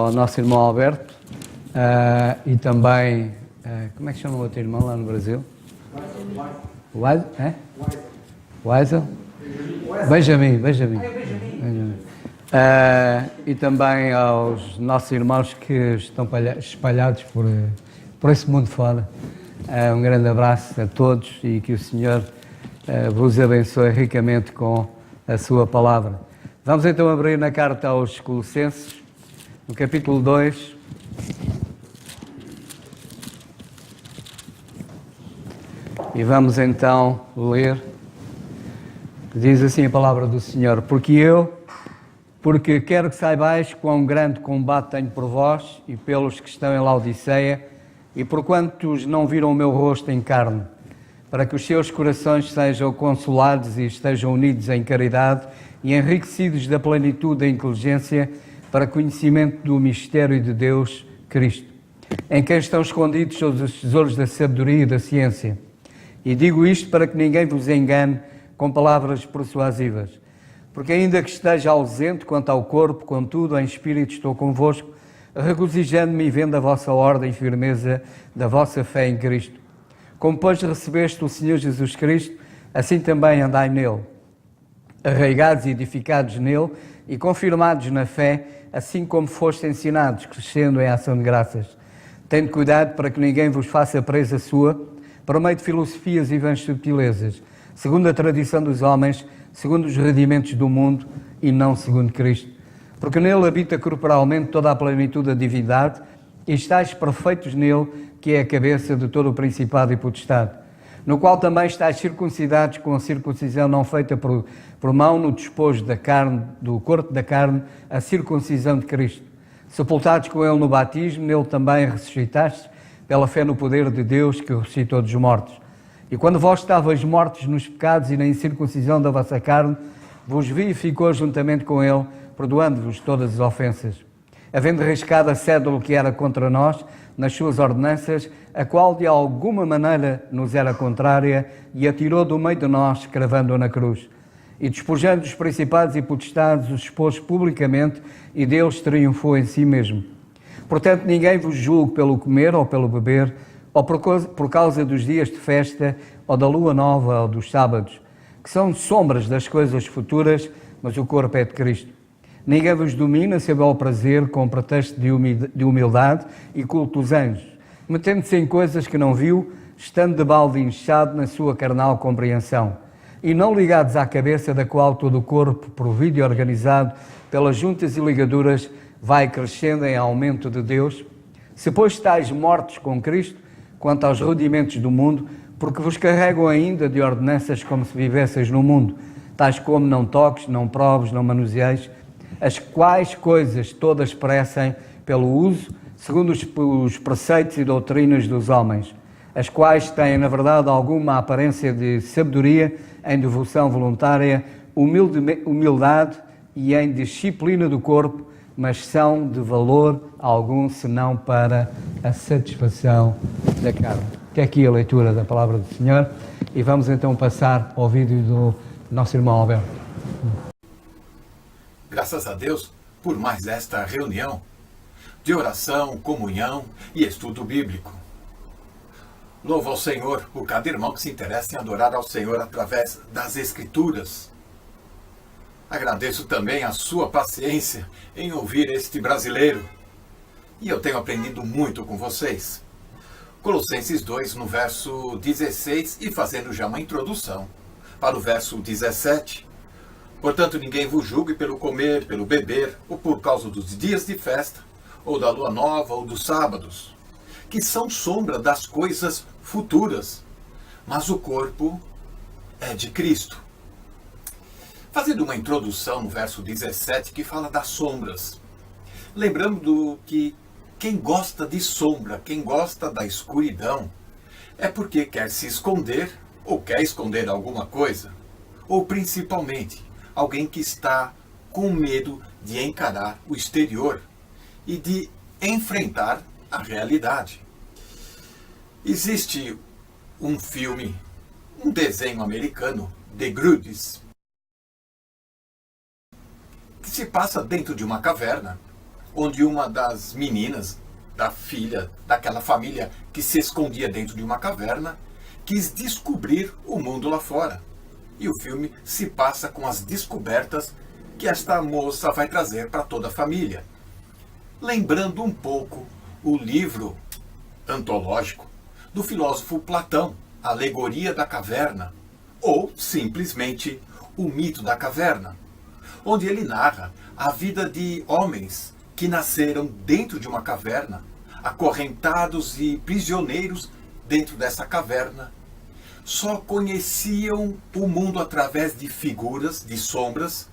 ao nosso irmão Alberto e também, como é que chama o outro irmão lá no Brasil? Weisel? Benjamin. E também aos nossos irmãos que estão espalhados por esse mundo fora. Um grande abraço a todos e que o Senhor vos abençoe ricamente com a sua palavra. Vamos então abrir na carta aos Colossenses, no capítulo 2. E vamos então ler. Diz assim a palavra do Senhor: porque quero que saibais quão grande combate tenho por vós e pelos que estão em Laodiceia, e por quantos não viram o meu rosto em carne, para que os seus corações sejam consolados e estejam unidos em caridade e enriquecidos da plenitude da inteligência para conhecimento do mistério de Deus, Cristo, em quem estão escondidos todos os tesouros da sabedoria e da ciência. E digo isto para que ninguém vos engane com palavras persuasivas, porque ainda que esteja ausente quanto ao corpo, contudo, em espírito estou convosco, regozijando-me e vendo a vossa ordem e firmeza da vossa fé em Cristo. Como, pois, recebeste o Senhor Jesus Cristo, assim também andai nele, arraigados e edificados nele e confirmados na fé, assim como fostes ensinados, crescendo em ação de graças. Tende cuidado para que ninguém vos faça presa sua, por meio de filosofias e vãs subtilezas, segundo a tradição dos homens, segundo os rudimentos do mundo e não segundo Cristo. Porque nele habita corporalmente toda a plenitude da divindade e estáis perfeitos nele, que é a cabeça de todo o principado e potestade, no qual também estáis circuncidados com a circuncisão não feita por mão no despojo da carne, do corpo da carne, a circuncisão de Cristo. Sepultados com ele no batismo, nele também ressuscitastes, pela fé no poder de Deus que o ressuscitou dos mortos. E quando vós estavais mortos nos pecados e na incircuncisão da vossa carne, vos vivificou juntamente com ele, perdoando-vos todas as ofensas, havendo riscado a cédula que era contra nós, nas suas ordenanças, a qual de alguma maneira nos era contrária, e a tirou do meio de nós, cravando-a na cruz. E despojando os principados e potestades, os expôs publicamente, e Deus triunfou em si mesmo. Portanto, ninguém vos julgue pelo comer ou pelo beber, ou por causa dos dias de festa, ou da lua nova, ou dos sábados, que são sombras das coisas futuras, mas o corpo é de Cristo. Ninguém vos domina seu belo prazer com pretexto de humildade e culto dos anjos, metendo-se em coisas que não viu, estando de balde inchado na sua carnal compreensão, e não ligados à cabeça, da qual todo o corpo, provido e organizado pelas juntas e ligaduras, vai crescendo em aumento de Deus. Se, pois, estáis mortos com Cristo, quanto aos rudimentos do mundo, porque vos carregam ainda de ordenanças como se vivesseis no mundo, tais como não toques, não proves, não manuseis, as quais coisas todas parecem pelo uso, segundo os preceitos e doutrinas dos homens, as quais têm, na verdade, alguma aparência de sabedoria, em devoção voluntária, humildade e em disciplina do corpo, mas são de valor algum, senão para a satisfação da carne. Até aqui a leitura da palavra do Senhor, e vamos então passar ao vídeo do nosso irmão Alberto. Graças a Deus por mais esta reunião de oração, comunhão e estudo bíblico. Louvo ao Senhor por cada irmão que se interessa em adorar ao Senhor através das Escrituras. Agradeço também a sua paciência em ouvir este brasileiro. E eu tenho aprendido muito com vocês. Colossenses 2, no verso 16, e fazendo já uma introdução para o verso 17. Portanto, ninguém vos julgue pelo comer, pelo beber, ou por causa dos dias de festa, ou da lua nova, ou dos sábados, que são sombra das coisas futuras, mas o corpo é de Cristo. Fazendo uma introdução no verso 17, que fala das sombras. Lembrando que quem gosta de sombra, quem gosta da escuridão, é porque quer se esconder, ou quer esconder alguma coisa, ou principalmente alguém que está com medo de encarar o exterior e de enfrentar a realidade. Existe um filme, um desenho americano, The Grudges, que se passa dentro de uma caverna, onde uma das meninas, da filha daquela família que se escondia dentro de uma caverna, quis descobrir o mundo lá fora. E o filme se passa com as descobertas que esta moça vai trazer para toda a família. Lembrando um pouco o livro antológico do filósofo Platão, Alegoria da Caverna, ou simplesmente O Mito da Caverna, onde ele narra a vida de homens que nasceram dentro de uma caverna, acorrentados e prisioneiros dentro dessa caverna, só conheciam o mundo através de figuras, de sombras,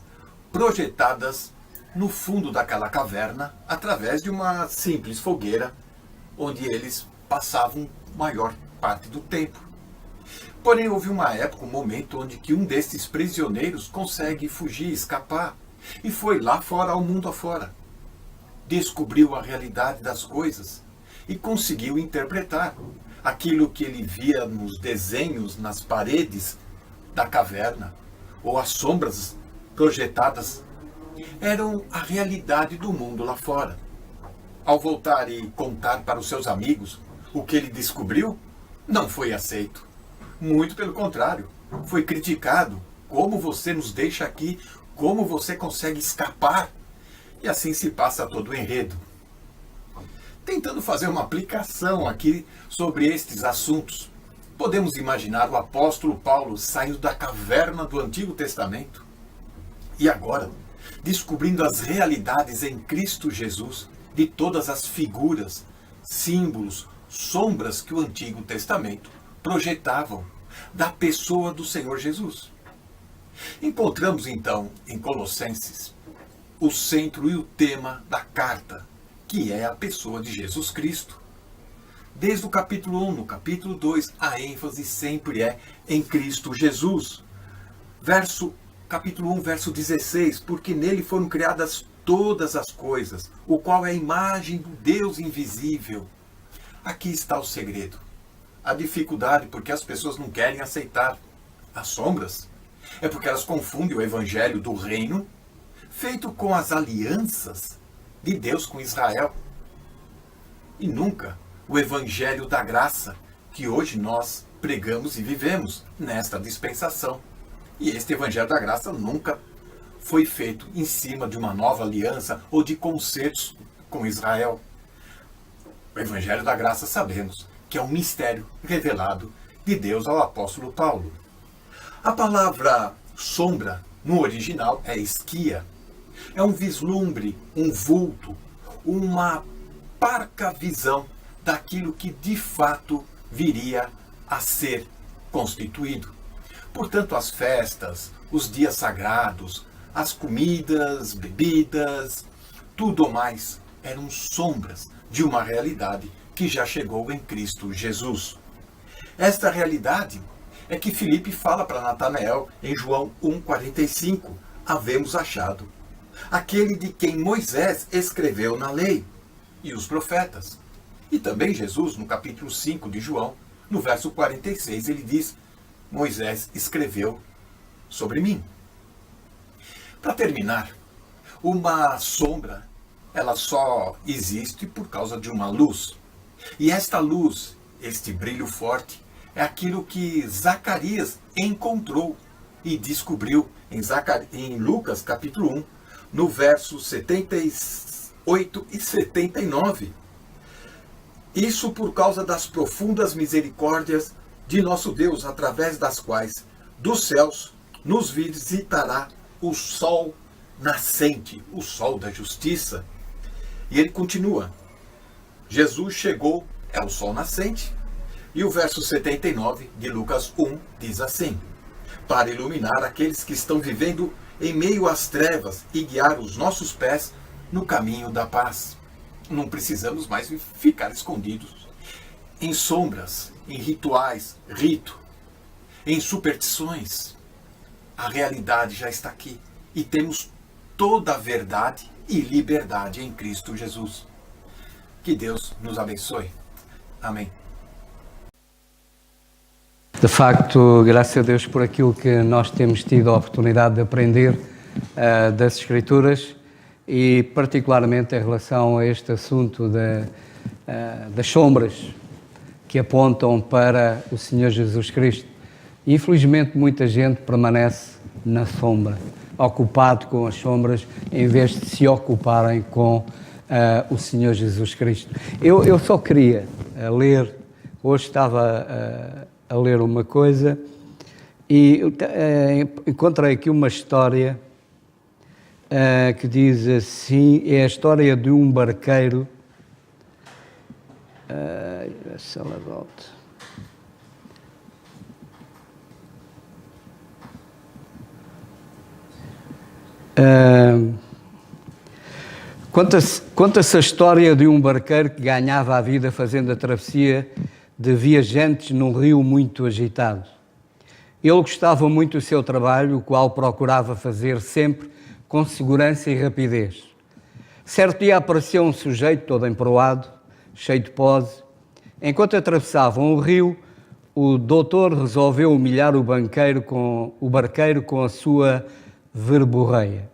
projetadas no fundo daquela caverna, através de uma simples fogueira, onde eles passavam maior parte do tempo. Porém, houve uma época, um momento, onde que um desses prisioneiros consegue fugir, escapar, e foi lá fora, ao mundo afora. Descobriu a realidade das coisas e conseguiu interpretar aquilo que ele via nos desenhos, nas paredes da caverna, ou as sombras projetadas, eram a realidade do mundo lá fora. Ao voltar e contar para os seus amigos o que ele descobriu, não foi aceito. Muito pelo contrário, foi criticado. Como você nos deixa aqui? Como você consegue escapar? E assim se passa todo o enredo. Tentando fazer uma aplicação aqui sobre estes assuntos, podemos imaginar o apóstolo Paulo saindo da caverna do Antigo Testamento e agora descobrindo as realidades em Cristo Jesus de todas as figuras, símbolos, sombras que o Antigo Testamento projetavam da pessoa do Senhor Jesus. Encontramos então em Colossenses o centro e o tema da carta, que é a pessoa de Jesus Cristo. Desde o capítulo 1, no capítulo 2, a ênfase sempre é em Cristo Jesus. Capítulo 1, verso 16, porque nele foram criadas todas as coisas, o qual é a imagem do Deus invisível. Aqui está o segredo. A dificuldade porque as pessoas não querem aceitar as sombras. É porque elas confundem o evangelho do reino, feito com as alianças de Deus com Israel, e nunca o evangelho da graça que hoje nós pregamos e vivemos nesta dispensação. E este evangelho da graça nunca foi feito em cima de uma nova aliança ou de concertos com Israel. O evangelho da graça sabemos que é um mistério revelado de Deus ao apóstolo Paulo. A palavra sombra no original é esquia. É um vislumbre, um vulto, uma parca visão daquilo que de fato viria a ser constituído. Portanto, as festas, os dias sagrados, as comidas, bebidas, tudo mais eram sombras de uma realidade que já chegou em Cristo Jesus. Esta realidade é que Filipe fala para Natanael em João 1,45, havemos achado aquele de quem Moisés escreveu na lei e os profetas. E também Jesus, no capítulo 5 de João, no verso 46, ele diz, Moisés escreveu sobre mim. Para terminar, uma sombra, ela só existe por causa de uma luz. E esta luz, este brilho forte, é aquilo que Zacarias encontrou e descobriu em Lucas capítulo 1, no verso 78 e 79. Isso por causa das profundas misericórdias de nosso Deus, através das quais dos céus nos visitará o sol nascente, o sol da justiça. E ele continua, Jesus chegou, é o sol nascente, e o verso 79 de Lucas 1 diz assim, para iluminar aqueles que estão vivendo em meio às trevas e guiar os nossos pés no caminho da paz. Não precisamos mais ficar escondidos em sombras, em rituais, em superstições. A realidade já está aqui e temos toda a verdade e liberdade em Cristo Jesus. Que Deus nos abençoe. Amém. De facto, graças a Deus por aquilo que nós temos tido a oportunidade de aprender das Escrituras e particularmente em relação a este assunto das sombras que apontam para o Senhor Jesus Cristo. Infelizmente, muita gente permanece na sombra, ocupado com as sombras, em vez de se ocuparem com o Senhor Jesus Cristo. Eu só queria ler, hoje estava a ler uma coisa e encontrei aqui uma história que diz assim, é a história de um barqueiro. Se ela volta. Conta-se a história de um barqueiro que ganhava a vida fazendo a travessia de viajantes num rio muito agitado. Ele gostava muito do seu trabalho, o qual procurava fazer sempre com segurança e rapidez. Certo dia apareceu um sujeito todo emproado, cheio de pose. Enquanto atravessavam o rio, o doutor resolveu humilhar o barqueiro com a sua verborreia.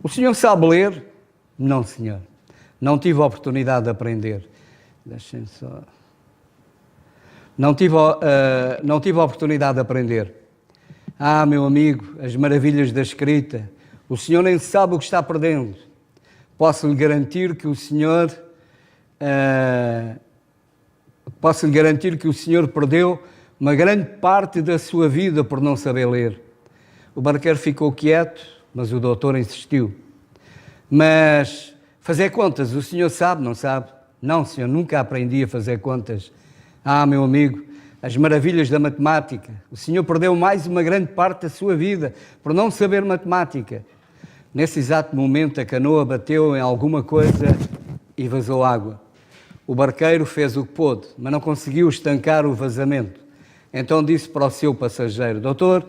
O senhor sabe ler? Não, senhor. Não tive a oportunidade de aprender. Deixem só... Não tive a oportunidade de aprender. Ah, meu amigo, as maravilhas da escrita. O senhor nem sabe o que está perdendo. Posso lhe garantir que o senhor perdeu uma grande parte da sua vida por não saber ler. O barqueiro ficou quieto, mas o doutor insistiu. Mas fazer contas, o senhor sabe, não sabe? Não, senhor, nunca aprendi a fazer contas. Ah, meu amigo, as maravilhas da matemática. O senhor perdeu mais uma grande parte da sua vida por não saber matemática. Nesse exato momento, a canoa bateu em alguma coisa e vazou água. O barqueiro fez o que pôde, mas não conseguiu estancar o vazamento. Então disse para o seu passageiro: doutor,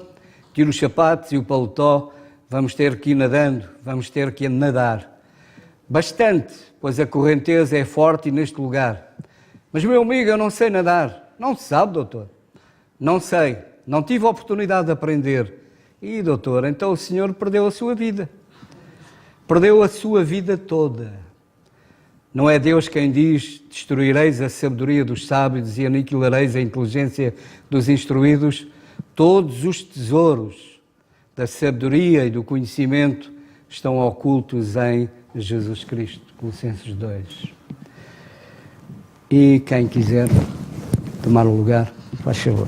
tire os sapatos e o paletó, vamos ter que ir nadando, vamos ter que nadar. Bastante, pois a correnteza é forte neste lugar. Mas, meu amigo, eu não sei nadar. Não sabe, doutor? Não sei, não tive a oportunidade de aprender. E, doutor, então o senhor perdeu a sua vida. Perdeu a sua vida toda. Não é Deus quem diz: destruireis a sabedoria dos sábios e aniquilareis a inteligência dos instruídos? Todos os tesouros da sabedoria e do conhecimento estão ocultos em Jesus Cristo. Colossenses 2. E quem quiser tomar o lugar, faz favor.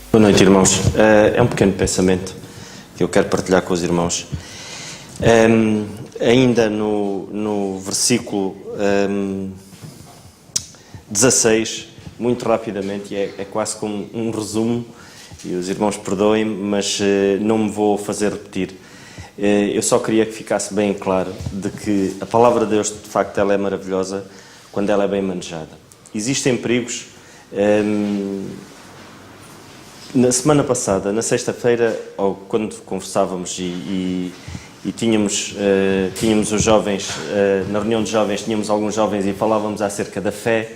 Boa noite, irmãos. É um pequeno pensamento que eu quero partilhar com os irmãos. Ainda no versículo 16, muito rapidamente, e é quase como um resumo, e os irmãos perdoem-me, mas não me vou fazer repetir. Eu só queria que ficasse bem claro de que a palavra de Deus, de facto, ela é maravilhosa quando ela é bem manejada. Existem perigos. Na semana passada, na sexta-feira, ou quando conversávamos e tínhamos os jovens, na reunião de jovens, tínhamos alguns jovens e falávamos acerca da fé.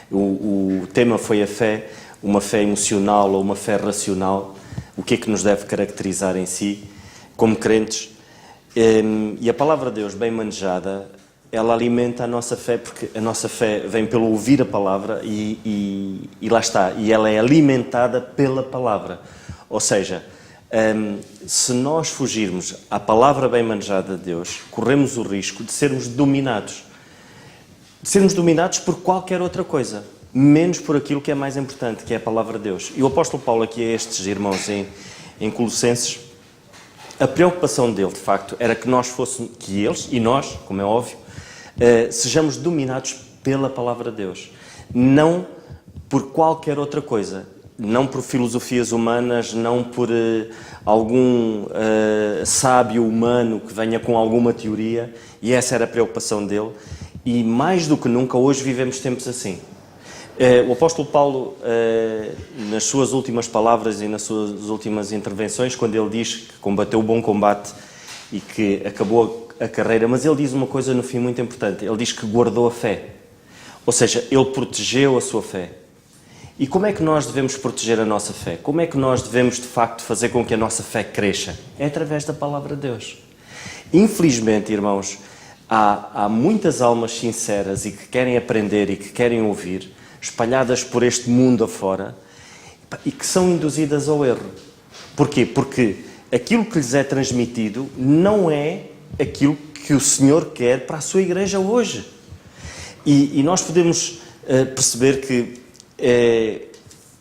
O tema foi a fé, uma fé emocional ou uma fé racional, o que é que nos deve caracterizar em si, como crentes. E a palavra de Deus, bem manejada, ela alimenta a nossa fé, porque a nossa fé vem pelo ouvir a palavra e lá está, e ela é alimentada pela palavra. Ou seja, se nós fugirmos à palavra bem manejada de Deus, corremos o risco de sermos dominados. De sermos dominados por qualquer outra coisa, menos por aquilo que é mais importante, que é a palavra de Deus. E o apóstolo Paulo aqui a estes irmãos em Colossenses, a preocupação dele, de facto, era que nós fôssemos, que eles, e nós, como é óbvio, sejamos dominados pela palavra de Deus. Não por qualquer outra coisa. Não por filosofias humanas, não por algum sábio humano que venha com alguma teoria. E essa era a preocupação dele. E mais do que nunca, hoje vivemos tempos assim. O apóstolo Paulo, nas suas últimas palavras e nas suas últimas intervenções, quando ele diz que combateu o bom combate e que acabou a carreira, mas ele diz uma coisa no fim muito importante, ele diz que guardou a fé, ou seja, ele protegeu a sua fé. E como é que nós devemos proteger a nossa fé? Como é que nós devemos, de facto, fazer com que a nossa fé cresça? É através da palavra de Deus. Infelizmente, irmãos, há muitas almas sinceras e que querem aprender e que querem ouvir, espalhadas por este mundo afora, e que são induzidas ao erro. Porquê? Porque aquilo que lhes é transmitido não é aquilo que o Senhor quer para a sua igreja hoje. E nós podemos perceber que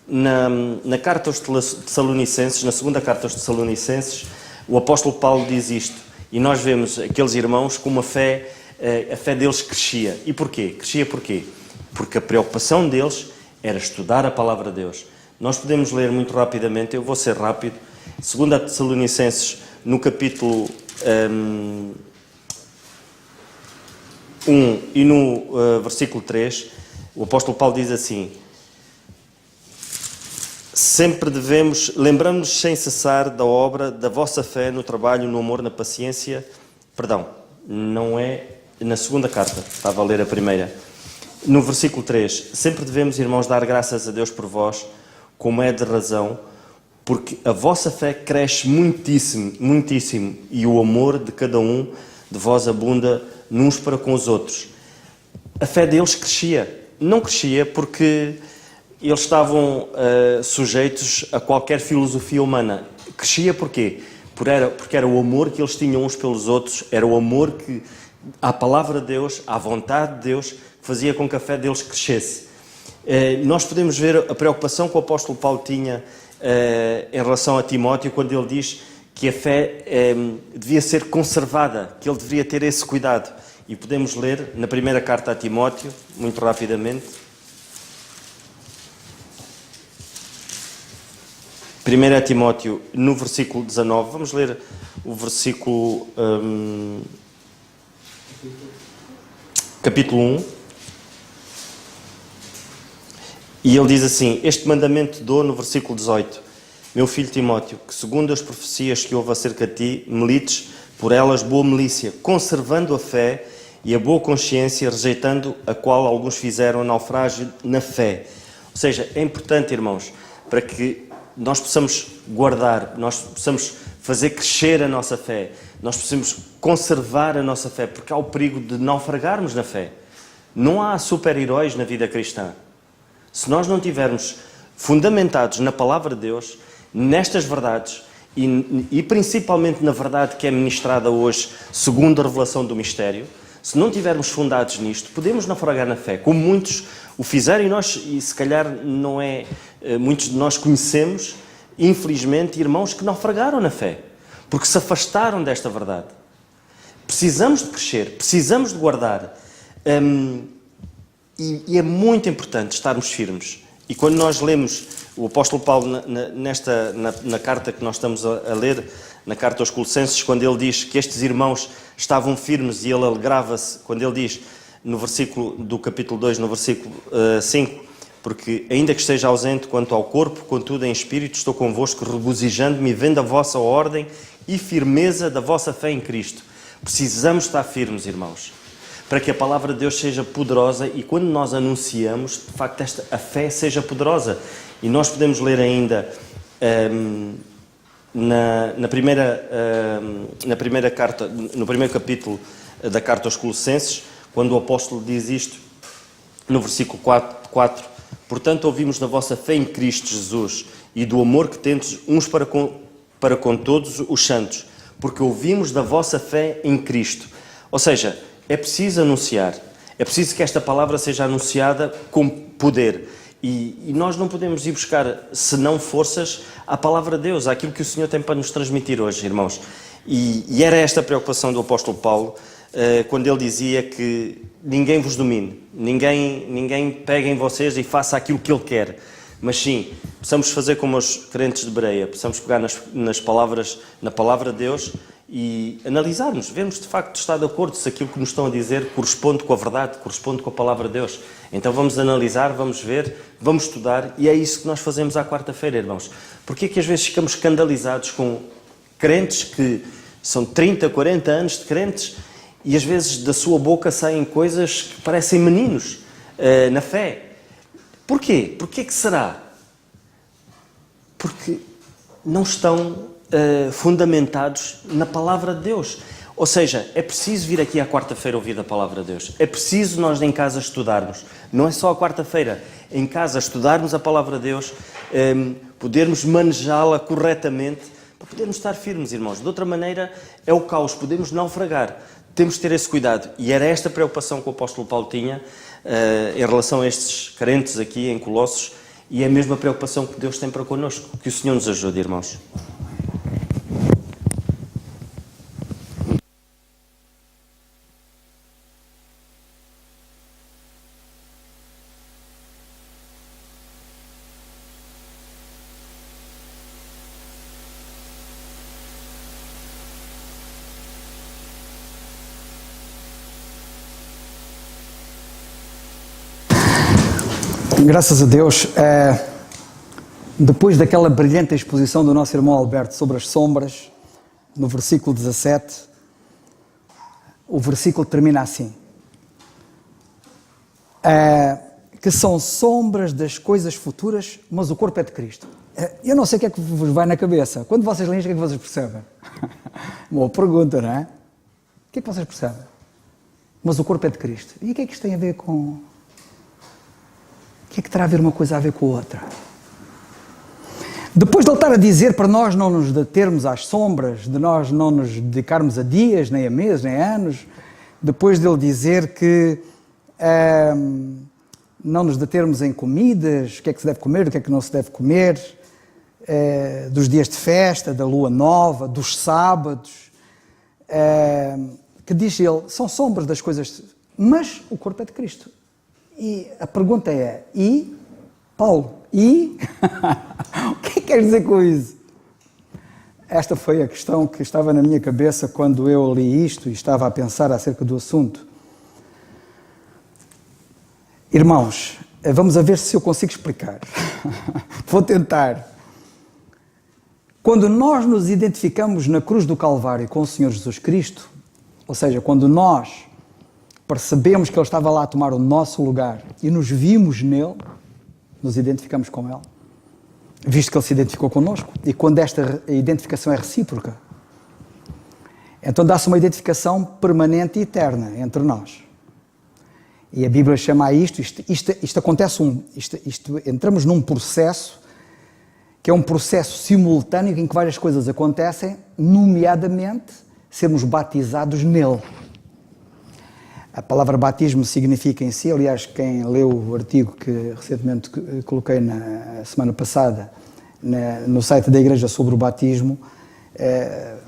na carta aos Tessalonicenses, na segunda carta aos Tessalonicenses, o apóstolo Paulo diz isto, e nós vemos aqueles irmãos com a fé deles crescia. E porquê? Crescia porquê? Porque a preocupação deles era estudar a palavra de Deus. Nós podemos ler muito rapidamente, eu vou ser rápido, 2 Tessalonicenses, no capítulo 1 e no versículo 3, o apóstolo Paulo diz assim: sempre devemos, lembramos-nos sem cessar da obra, da vossa fé, no trabalho, no amor, na paciência. Perdão, não é na segunda carta, estava a ler a primeira. No versículo 3, sempre devemos, irmãos, dar graças a Deus por vós, como é de razão, porque a vossa fé cresce muitíssimo, muitíssimo, e o amor de cada um de vós abunda uns para com os outros. A fé deles crescia. Não crescia porque eles estavam sujeitos a qualquer filosofia humana. Crescia porquê? Porque era o amor que eles tinham uns pelos outros, era o amor que à palavra de Deus, à vontade de Deus, que fazia com que a fé deles crescesse. Nós podemos ver a preocupação que o apóstolo Paulo tinha em relação a Timóteo, quando ele diz que a fé devia ser conservada, que ele deveria ter esse cuidado. E podemos ler na primeira carta a Timóteo, muito rapidamente. 1 Timóteo, no versículo 19, vamos ler o versículo, capítulo 1, e ele diz assim: este mandamento dou no versículo 18, meu filho Timóteo, que segundo as profecias que houve acerca de ti, milites por elas boa milícia, conservando a fé e a boa consciência, rejeitando a qual alguns fizeram naufrágio na fé. Ou seja, é importante, irmãos, para que nós possamos guardar, nós possamos fazer crescer a nossa fé, nós possamos conservar a nossa fé, porque há o perigo de naufragarmos na fé. Não há super-heróis na vida cristã. Se nós não tivermos fundamentados na palavra de Deus, nestas verdades, e principalmente na verdade que é ministrada hoje, segundo a revelação do mistério, se não tivermos fundados nisto, podemos naufragar na fé, como muitos o fizeram, e se calhar não é, muitos de nós conhecemos, infelizmente, irmãos que naufragaram na fé, porque se afastaram desta verdade. Precisamos de crescer, precisamos de guardar, e é muito importante estarmos firmes. E quando nós lemos o apóstolo Paulo na carta que nós estamos a ler, na carta aos Colossenses, quando ele diz que estes irmãos estavam firmes, e ele alegrava-se, quando ele diz no versículo do capítulo 2, no versículo 5, porque ainda que esteja ausente quanto ao corpo, contudo em espírito estou convosco, regozijando-me, vendo a vossa ordem e firmeza da vossa fé em Cristo. Precisamos estar firmes, irmãos, para que a palavra de Deus seja poderosa, e quando nós anunciamos, de facto, a fé seja poderosa. E nós podemos ler ainda na primeira carta, no primeiro capítulo da carta aos Colossenses, quando o apóstolo diz isto, no versículo 4, portanto ouvimos da vossa fé em Cristo Jesus e do amor que tendes uns para com todos os santos, porque ouvimos da vossa fé em Cristo. Ou seja, é preciso anunciar, é preciso que esta palavra seja anunciada com poder. E nós não podemos ir buscar, senão forças, à palavra de Deus, àquilo que o Senhor tem para nos transmitir hoje, irmãos. E era esta a preocupação do apóstolo Paulo, quando ele dizia que ninguém vos domine, ninguém pegue em vocês e faça aquilo que ele quer. Mas sim, precisamos fazer como os crentes de Bereia, precisamos pegar nas palavras, na palavra de Deus e analisarmos, vermos de facto se está de acordo, se aquilo que nos estão a dizer corresponde com a verdade, corresponde com a palavra de Deus. Então vamos analisar, vamos ver, vamos estudar, e é isso que nós fazemos à quarta-feira, irmãos. Porque é que às vezes ficamos escandalizados com crentes que são 30, 40 anos de crentes e às vezes da sua boca saem coisas que parecem meninos na fé? Porquê? Porquê que será? Porque não estão fundamentados na palavra de Deus. Ou seja, é preciso vir aqui à quarta-feira ouvir a palavra de Deus. É preciso nós em casa estudarmos. Não é só à quarta-feira. Em casa estudarmos a palavra de Deus, podermos manejá-la corretamente, para podermos estar firmes, irmãos. De outra maneira, é o caos. Podemos naufragar. Temos de ter esse cuidado. E era esta preocupação que o apóstolo Paulo tinha em relação a estes crentes aqui em Colossos. E é a mesma preocupação que Deus tem para connosco. Que o Senhor nos ajude, irmãos. Graças a Deus, depois daquela brilhante exposição do nosso irmão Alberto sobre as sombras, no versículo 17, o versículo termina assim: que são sombras das coisas futuras, mas o corpo é de Cristo. Eu não sei o que é que vos vai na cabeça. Quando vocês leem, o que é que vocês percebem? Boa pergunta, não é? O que é que vocês percebem? Mas o corpo é de Cristo. E o que é que isto tem a ver com... O que é que terá a ver uma coisa a ver com a outra? Depois de ele estar a dizer para nós não nos determos às sombras, de nós não nos dedicarmos a dias, nem a meses, nem a anos, depois de ele dizer que não nos determos em comidas, o que é que se deve comer, o que é que não se deve comer, dos dias de festa, da lua nova, dos sábados, que diz ele, são sombras das coisas, mas o corpo é de Cristo. E a pergunta é, e Paulo, e o que quer dizer com isso? Esta foi a questão que estava na minha cabeça quando eu li isto e estava a pensar acerca do assunto. Irmãos, vamos a ver se eu consigo explicar. Vou tentar. Quando nós nos identificamos na cruz do Calvário com o Senhor Jesus Cristo, ou seja, quando nós percebemos que Ele estava lá a tomar o nosso lugar e nos vimos nele, nos identificamos com Ele, visto que Ele se identificou connosco, e quando esta identificação é recíproca, então dá-se uma identificação permanente e eterna entre nós. E a Bíblia chama a isto acontece, entramos num processo, que é um processo simultâneo em que várias coisas acontecem, nomeadamente sermos batizados nele. A palavra batismo significa em si, aliás, quem leu o artigo que recentemente coloquei na semana passada no site da igreja sobre o batismo,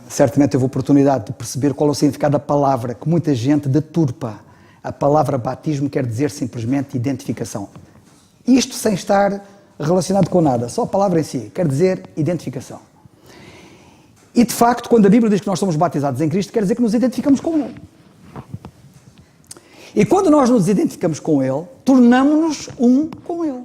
certamente teve a oportunidade de perceber qual é o significado da palavra, que muita gente deturpa. A palavra batismo quer dizer simplesmente identificação. Isto sem estar relacionado com nada, só a palavra em si, quer dizer identificação. E de facto, quando a Bíblia diz que nós somos batizados em Cristo, quer dizer que nos identificamos com Ele. E quando nós nos identificamos com Ele, tornamos-nos um com Ele.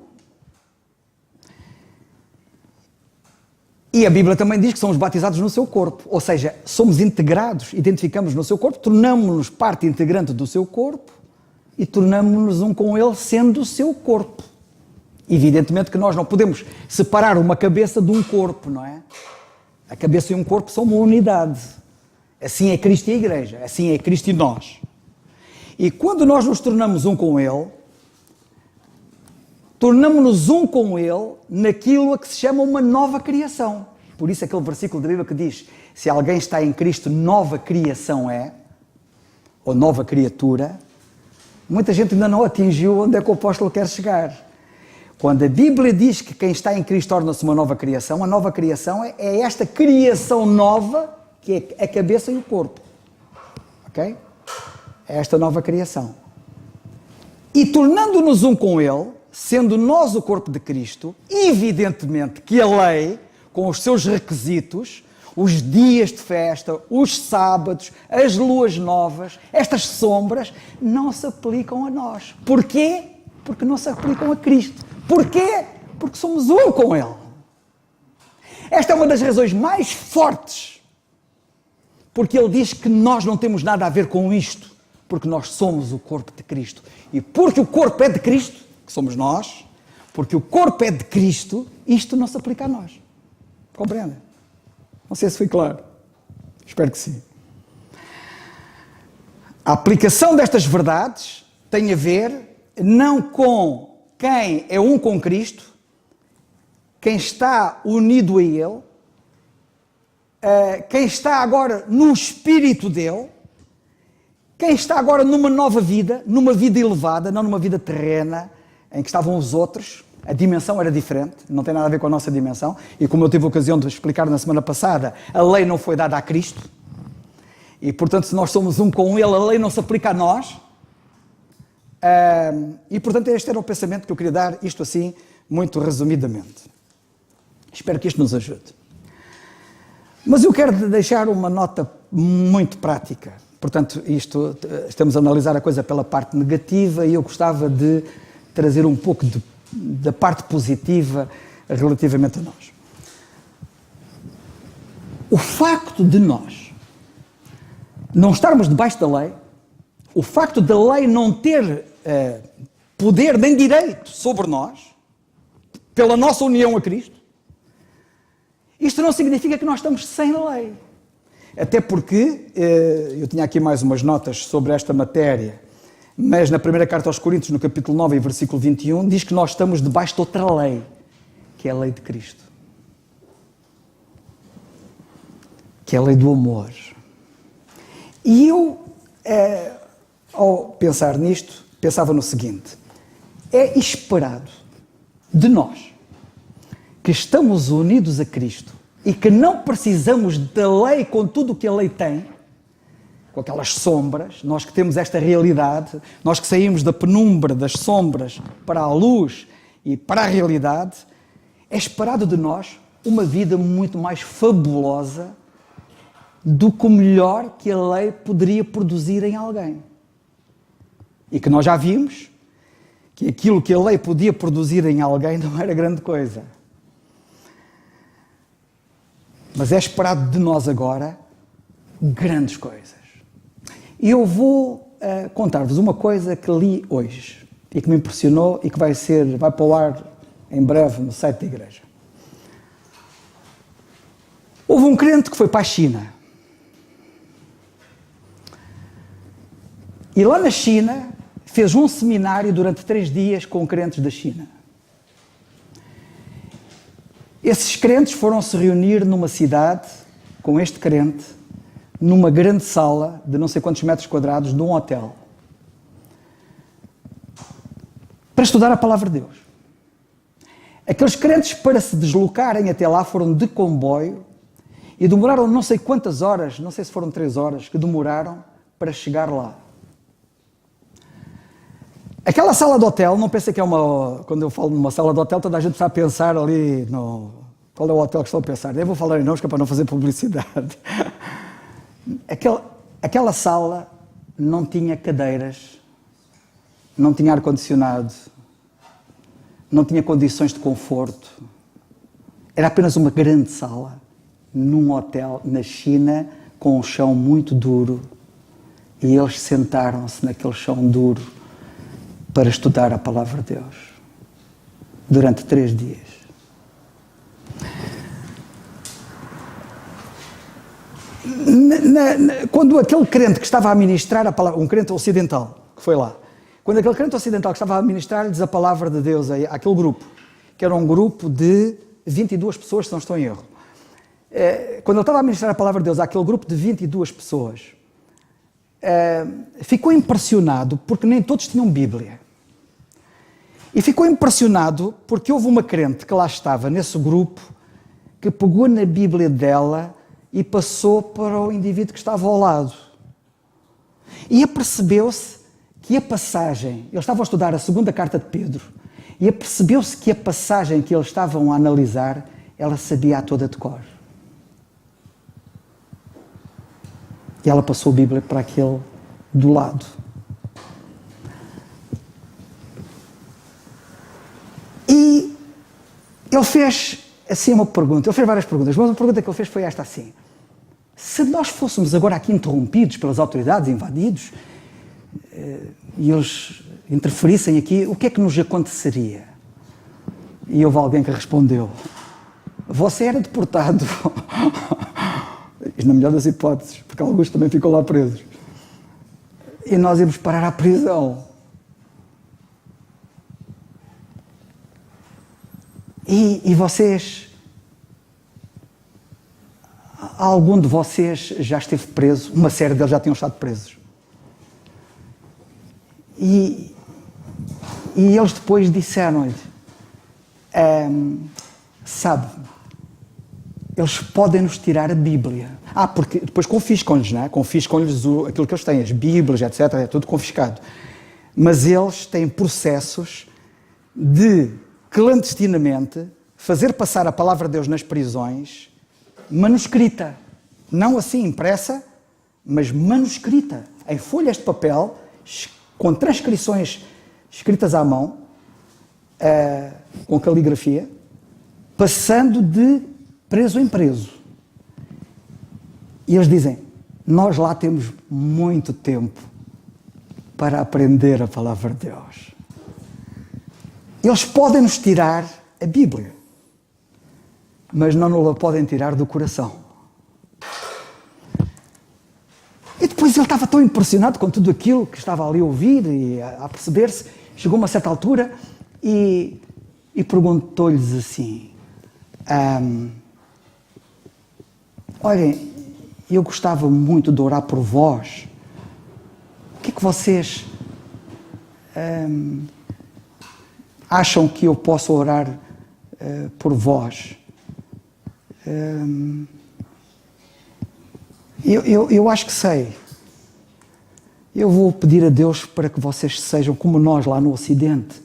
E a Bíblia também diz que somos batizados no seu corpo, ou seja, somos integrados, identificamos no seu corpo, tornamos-nos parte integrante do seu corpo e tornamos-nos um com Ele sendo o seu corpo. Evidentemente que nós não podemos separar uma cabeça de um corpo, não é? A cabeça e um corpo são uma unidade. Assim é Cristo e a Igreja, assim é Cristo e nós. E quando nós nos tornamos um com Ele, tornamos-nos um com Ele naquilo a que se chama uma nova criação. Por isso aquele versículo da Bíblia que diz, se alguém está em Cristo, nova criação é, ou nova criatura. Muita gente ainda não atingiu onde é que o apóstolo quer chegar. Quando a Bíblia diz que quem está em Cristo torna-se uma nova criação, a nova criação é esta criação nova, que é a cabeça e o corpo. Ok? É esta nova criação. E tornando-nos um com Ele, sendo nós o corpo de Cristo, evidentemente que a lei, com os seus requisitos, os dias de festa, os sábados, as luas novas, estas sombras, não se aplicam a nós. Porquê? Porque não se aplicam a Cristo. Porquê? Porque somos um com Ele. Esta é uma das razões mais fortes, porque Ele diz que nós não temos nada a ver com isto, porque nós somos o corpo de Cristo. E porque o corpo é de Cristo, que somos nós, porque o corpo é de Cristo, isto não se aplica a nós. Compreendem? Não sei se foi claro. Espero que sim. A aplicação destas verdades tem a ver não com quem é um com Cristo, quem está unido a Ele, quem está agora no Espírito dEle, quem está agora numa nova vida, numa vida elevada, não numa vida terrena, em que estavam os outros. A dimensão era diferente, não tem nada a ver com a nossa dimensão. E como eu tive a ocasião de explicar na semana passada, a lei não foi dada a Cristo. E, portanto, se nós somos um com Ele, a lei não se aplica a nós. E, portanto, este era o pensamento que eu queria dar, isto assim, muito resumidamente. Espero que isto nos ajude. Mas eu quero deixar uma nota muito prática. Portanto, estamos a analisar a coisa pela parte negativa e eu gostava de trazer um pouco da parte positiva relativamente a nós. O facto de nós não estarmos debaixo da lei, o facto da lei não ter poder nem direito sobre nós, pela nossa união a Cristo, isto não significa que nós estamos sem lei. Até porque, eu tinha aqui mais umas notas sobre esta matéria, mas na primeira carta aos Coríntios, no capítulo 9, versículo 21, diz que nós estamos debaixo de outra lei, que é a lei de Cristo. Que é a lei do amor. E eu, ao pensar nisto, pensava no seguinte: é esperado de nós, que estamos unidos a Cristo e que não precisamos da lei com tudo o que a lei tem, com aquelas sombras, nós que temos esta realidade, nós que saímos da penumbra, das sombras, para a luz e para a realidade, é esperado de nós uma vida muito mais fabulosa do que o melhor que a lei poderia produzir em alguém. E que nós já vimos que aquilo que a lei podia produzir em alguém não era grande coisa. Mas é esperado de nós agora grandes coisas. E eu vou contar-vos uma coisa que li hoje e que me impressionou e que vai para o ar em breve no site da igreja. Houve um crente que foi para a China. E lá na China fez um seminário durante 3 dias com crentes da China. Esses crentes foram se reunir numa cidade com este crente, numa grande sala de não sei quantos metros quadrados, num hotel, para estudar a palavra de Deus. Aqueles crentes, para se deslocarem até lá, foram de comboio e demoraram não sei quantas horas, não sei se foram 3 horas, que demoraram para chegar lá. Aquela sala de hotel, não pensa que é uma... Quando eu falo numa sala de hotel, toda a gente está a pensar ali no... Qual é o hotel que estão a pensar? Eu vou falar em nomes, que é para não fazer publicidade. Aquela sala não tinha cadeiras, não tinha ar-condicionado, não tinha condições de conforto. Era apenas uma grande sala, num hotel na China, com um chão muito duro. E eles sentaram-se naquele chão duro para estudar a palavra de Deus durante 3 dias. Quando aquele crente que estava a ministrar a palavra, um crente ocidental que foi lá, quando aquele crente ocidental que estava a ministrar-lhes a palavra de Deus àquele grupo, que era um grupo de 22 pessoas, se não estou em erro, quando ele estava a ministrar a palavra de Deus àquele grupo de 22 pessoas, ficou impressionado porque nem todos tinham Bíblia. E ficou impressionado porque houve uma crente que lá estava, nesse grupo, que pegou na Bíblia dela e passou para o indivíduo que estava ao lado. E apercebeu-se que a passagem... Eles estavam a estudar a segunda carta de Pedro, e apercebeu-se que a passagem que eles estavam a analisar, ela sabia a toda de cor. E ela passou a Bíblia para aquele do lado. E ele fez assim uma pergunta, ele fez várias perguntas, mas uma pergunta que ele fez foi esta assim: se nós fôssemos agora aqui interrompidos pelas autoridades, invadidos, e eles interferissem aqui, o que é que nos aconteceria? E houve alguém que respondeu: você era deportado. Na melhor das hipóteses, porque alguns também ficam lá presos. E nós íamos parar à prisão. E vocês... Algum de vocês já esteve preso? Uma série deles já tinham estado presos. E eles depois disseram-lhe: sabe, eles podem nos tirar a Bíblia. Porque depois confiscam-lhes, não é? Confiscam-lhes aquilo que eles têm, as Bíblias, etc. É tudo confiscado. Mas eles têm processos de, clandestinamente, fazer passar a palavra de Deus nas prisões, manuscrita. Não assim impressa, mas manuscrita. Em folhas de papel, com transcrições escritas à mão, com caligrafia, passando de preso em preso. E eles dizem: nós lá temos muito tempo para aprender a palavra de Deus. Eles podem nos tirar a Bíblia, mas não nos a podem tirar do coração. E depois ele estava tão impressionado com tudo aquilo que estava ali a ouvir e a perceber-se. Chegou a uma certa altura e perguntou-lhes assim: olhem, eu gostava muito de orar por vós. O que é que vocês acham que eu posso orar por vós? Eu acho que sei. Eu vou pedir a Deus para que vocês sejam como nós lá no Ocidente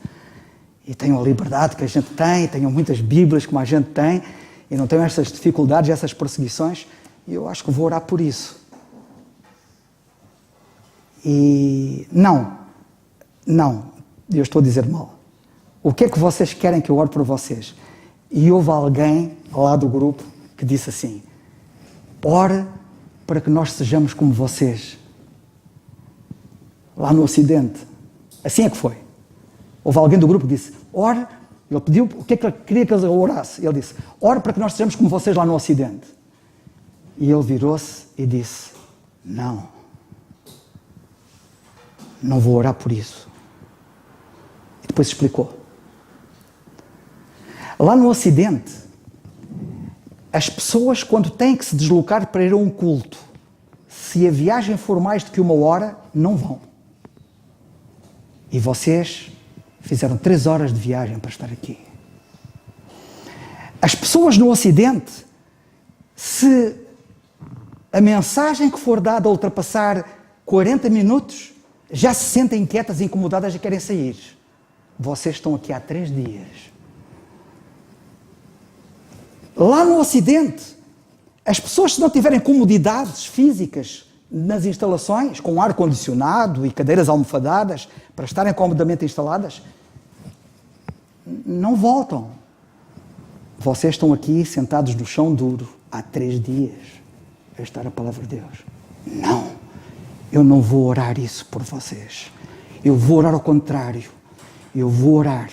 e tenham a liberdade que a gente tem, tenham muitas Bíblias como a gente tem e não tenham essas dificuldades, essas perseguições. E eu acho que vou orar por isso. E não, eu estou a dizer mal. O que é que vocês querem que eu ore por vocês? E houve alguém lá do grupo que disse assim: ore para que nós sejamos como vocês lá no Ocidente. Assim é que foi. Houve alguém do grupo que disse: ore. Ele pediu o que é que ele queria que ele orasse. Ele disse: ore para que nós sejamos como vocês lá no Ocidente. E ele virou-se e disse: não vou orar por isso. E depois explicou. Lá no Ocidente, as pessoas, quando têm que se deslocar para ir a um culto, se a viagem for mais do que 1 hora, não vão. E vocês fizeram 3 horas de viagem para estar aqui. As pessoas no Ocidente, se a mensagem que for dada ultrapassar 40 minutos, já se sentem inquietas, incomodadas e querem sair. Vocês estão aqui há 3 dias. Lá no Ocidente, as pessoas, se não tiverem comodidades físicas nas instalações, com ar-condicionado e cadeiras almofadadas para estarem comodamente instaladas, não voltam. Vocês estão aqui sentados no chão duro há 3 dias a estar a palavra de Deus. Não, eu não vou orar isso por vocês. Eu vou orar ao contrário. Eu vou orar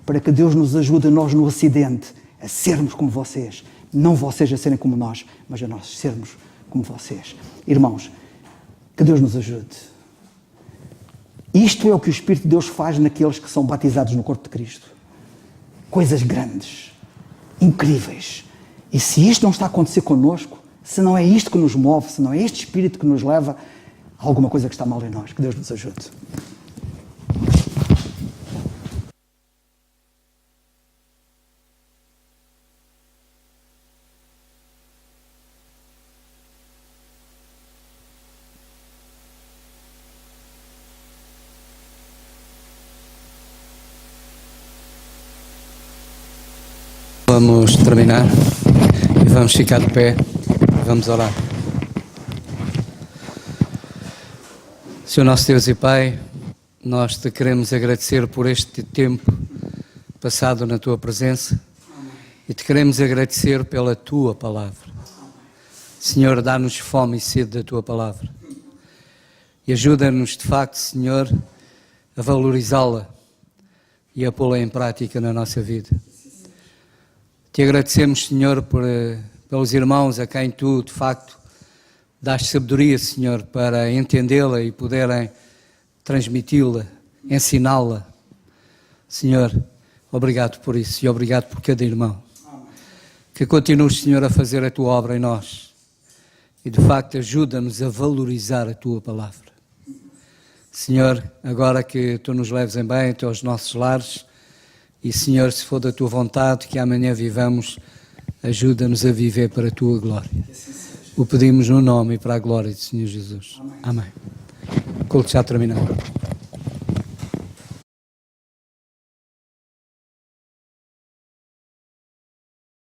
para que Deus nos ajude, nós no Ocidente, a sermos como vocês. Não vocês a serem como nós, mas a nós sermos como vocês. Irmãos, que Deus nos ajude. Isto é o que o Espírito de Deus faz naqueles que são batizados no corpo de Cristo. Coisas grandes, incríveis. E se isto não está a acontecer connosco, se não é isto que nos move, se não é este Espírito que nos leva, há alguma coisa que está mal em nós. Que Deus nos ajude. Vamos terminar e vamos ficar de pé e vamos orar. Senhor nosso Deus e Pai, nós te queremos agradecer por este tempo passado na tua presença e te queremos agradecer pela tua palavra. Senhor, dá-nos fome e sede da tua palavra e ajuda-nos de facto, Senhor, a valorizá-la e a pô-la em prática na nossa vida. Te agradecemos, Senhor, pelos irmãos a quem tu, de facto, dás sabedoria, Senhor, para entendê-la e poderem transmiti-la, ensiná-la. Senhor, obrigado por isso e obrigado por cada irmão. Que continues, Senhor, a fazer a tua obra em nós e, de facto, ajuda-nos a valorizar a tua palavra. Senhor, agora que tu nos leves em bem até aos nossos lares e, Senhor, se for da tua vontade que amanhã vivamos, ajuda-nos a viver para a tua glória. O pedimos no nome e para a glória do Senhor Jesus. Amém. O culto já terminou.